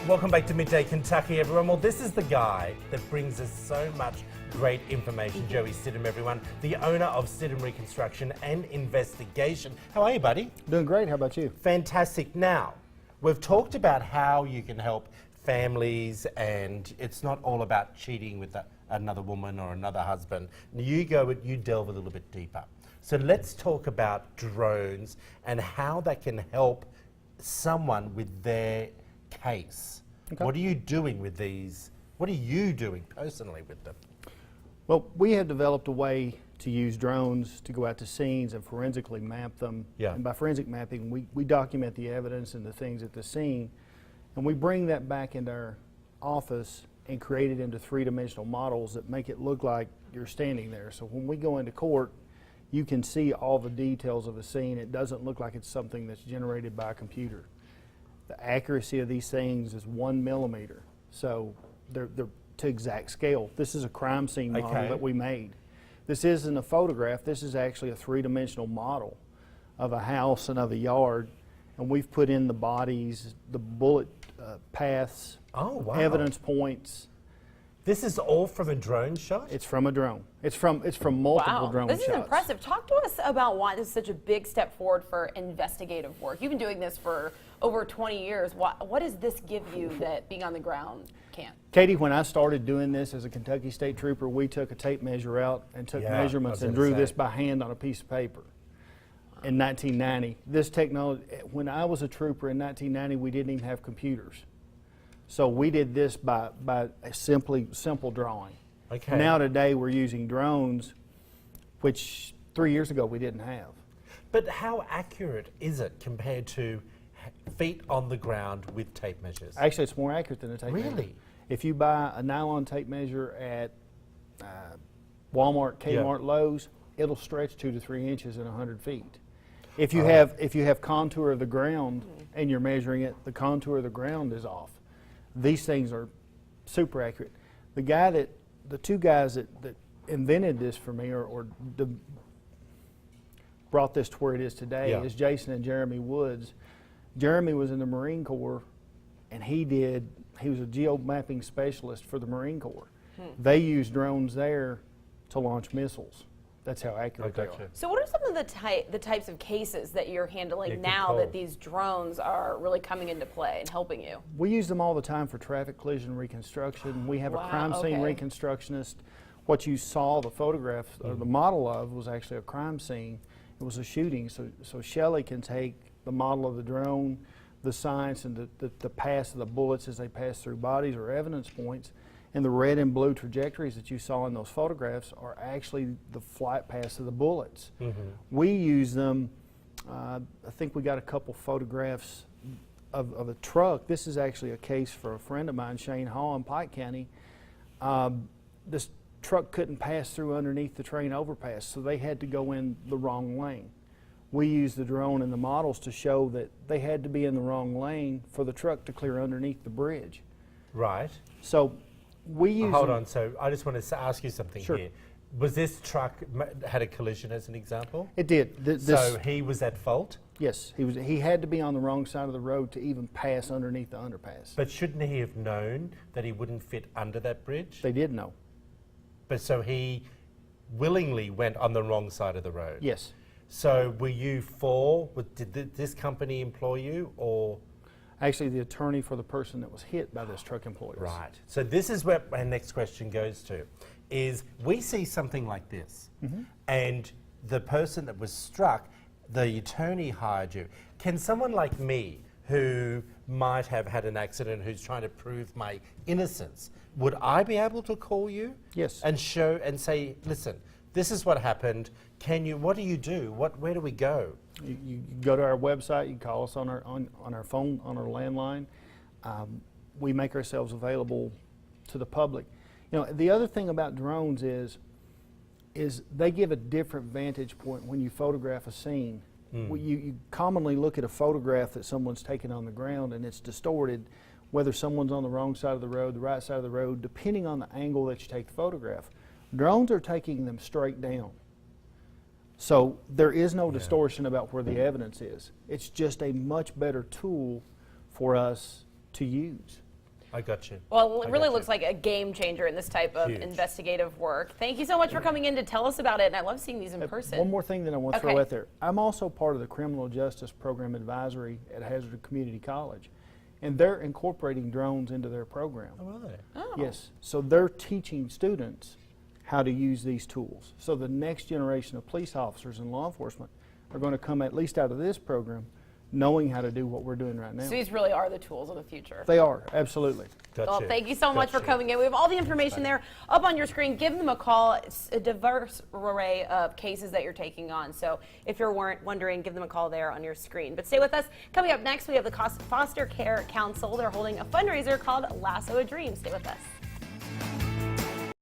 Welcome back to Midday Kentucky, everyone. Well, this is the guy that brings us so much great information. Joey Stidham, everyone, the owner of Stidham Reconstruction and Investigation. How are you, buddy? Doing great. How about you? Fantastic. Now, we've talked about how you can help families, and it's not all about cheating with another woman or another husband. You delve a little bit deeper. So let's talk about drones and how that can help someone with their case. Okay. What are you doing with these? What are you doing personally with them? Well, we have developed a way to use drones to go out to scenes and forensically map them. Yeah. And by forensic mapping, we document the evidence and the things at the scene, and we bring that back into our office and create it into three-dimensional models that make it look like you're standing there. So when we go into court, you can see all the details of a scene. It doesn't look like it's something that's generated by a computer. The accuracy of these things is 1 millimeter, so they're to exact scale. This is a crime scene model that we made. This isn't a photograph. This is actually a three-dimensional model of a house and of a yard, and we've put in the bodies, the bullet paths, evidence points. This is all from a drone shot? It's from a drone. It's from multiple drone shots. This is impressive. Talk to us about why this is such a big step forward for investigative work. You've been doing this for over 20 years. What does this give you that being on the ground can't? Katie, when I started doing this as a Kentucky State Trooper, we took a tape measure out and took measurements and drew this by hand on a piece of paper in 1990. This technology, when I was a trooper in 1990, we didn't even have computers. So we did this by a simple drawing. Okay. Now today we're using drones, which 3 years ago we didn't have. But how accurate is it compared to feet on the ground with tape measures? Actually, it's more accurate than a tape measure. Really? If you buy a nylon tape measure at Walmart, Kmart, Lowe's, it'll stretch 2 to 3 inches in 100 feet. If you have contour of the ground and you're measuring it, the contour of the ground is off. These things are super accurate. The two guys that invented this for me or brought this to where it is today is Jason and Jeremy Woods. Jeremy was in the Marine Corps, and he was a geo-mapping specialist for the Marine Corps. They used drones there to launch missiles. That's how accurate they are. So what are some of the types of cases that you're handling now that these drones are really coming into play and helping you? We use them all the time for traffic collision reconstruction. We have a crime scene reconstructionist. What you saw the photograph or the model of was actually a crime scene. It was a shooting. So Shelley can take the model of the drone, the science and the pass of the bullets as they pass through bodies or evidence points, and the red and blue trajectories that you saw in those photographs are actually the flight paths of the bullets. We use them, I think we got a couple photographs of a truck. This is actually a case for a friend of mine, Shane Hall in Pike County. This truck couldn't pass through underneath the train overpass, so they had to go in the wrong lane. We use the drone and the models to show that they had to be in the wrong lane for the truck to clear underneath the bridge. Right. So we use hold on, so I just want to ask you something Sure. here. Was this truck had a collision as an example? It did. So he was at fault? Yes, he had to be on the wrong side of the road to even pass underneath the underpass. But shouldn't he have known that he wouldn't fit under that bridge? They did know. But so he willingly went on the wrong side of the road? Yes. So were you did this company employ you, or? Actually, the attorney for the person that was hit by this truck employed us. Right. So this is where my next question goes to, is we see something like this, and the person that was struck, the attorney hired you. Can someone like me, who might have had an accident, who's trying to prove my innocence, would I be able to call you? Yes. And show and say, listen, this is what happened. What do you do? Where do we go? You go to our website. You call us on our phone, on our landline. We make ourselves available to the public. You know, the other thing about drones is they give a different vantage point when you photograph a scene. You commonly look at a photograph that someone's taken on the ground, and it's distorted, whether someone's on the wrong side of the road, the right side of the road, depending on the angle that you take the photograph. Drones are taking them straight down. So there is no distortion about where the evidence is. It's just a much better tool for us to use. I got you. Well, I it really got looks you. like a game changer in this type of Huge. investigative work. Thank you so much for coming in to tell us about it, and I love seeing these in person. One more thing that I want to Okay. throw out there. I'm also part of the Criminal Justice Program Advisory at Hazard Community College, and they're incorporating drones into their program. Oh, are they? Oh. Yes, so they're teaching students how to use these tools. So the next generation of police officers and law enforcement are going to come at least out of this program knowing how to do what we're doing right now. So these really are the tools of the future. They are, absolutely. Got Well, you. thank you so much for Got you. coming in. We have all the information there up on your screen. Give them a call. It's a diverse array of cases that you're taking on. So if you're wondering, give them a call there on your screen. But stay with us. Coming up next, we have the Foster Care Council. They're holding a fundraiser called Lasso a Dream. Stay with us.